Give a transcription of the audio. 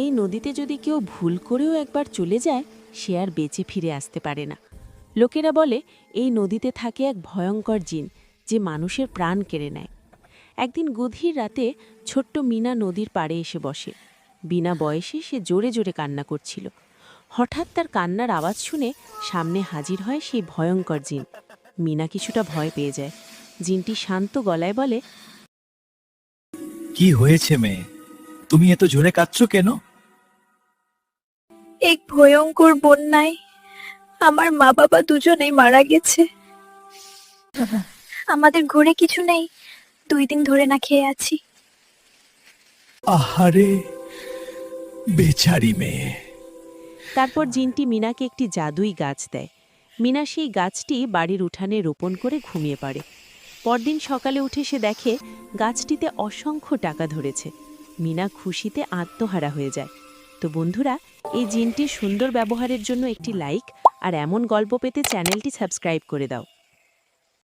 এই নদীতে যদি কেউ ভুল করেও একবার চলে যায়, সে আর বেঁচে ফিরে আসতে পারে না। লোকেরা বলে এই নদীতে থাকে এক ভয়ঙ্কর জিন, যে মানুষের প্রাণ কেড়ে নেয়। একদিন গভীর রাতে ছোট্ট মিনা নদীর পাড়ে এসে বসে। বিনা বয়সে সে জোরে জোরে কান্না করছিল। হঠাৎ তার কান্নার আওয়াজ শুনে সামনে হাজির হয় সেই ভয়ঙ্কর জিন। মিনা কিছুটা ভয় পেয়ে যায়। জিনটি শান্ত গলায় বলে, কি হয়েছে মেয়ে, তুমি এত জোরে কাঁদছো কেন? এক ভয়ঙ্কর বন্যায় আমার মা বাবা দুজনেই মারা গেছে। আমাদের ঘরে কিছু নেই, 2 দিন ধরে না খেয়ে আছি। আহারে, বেচারি মেয়ে। তারপর জিনটি মিনাকে একটি জাদুই গাছ দেয়। মিনা সেই গাছটি বাড়ির উঠানে রোপণ করে ঘুমিয়ে পড়ে। পরদিন সকালে উঠে সে দেখে গাছটিতে অসংখ্য টাকা ধরেছে। মিনা খুশিতে আত্মহারা হয়ে যায়। তো বন্ধুরা, এই জিনটির সুন্দর ব্যবহারের জন্য একটি লাইক আর এমন গল্প পেতে চ্যানেলটি সাবস্ক্রাইব করে দাও।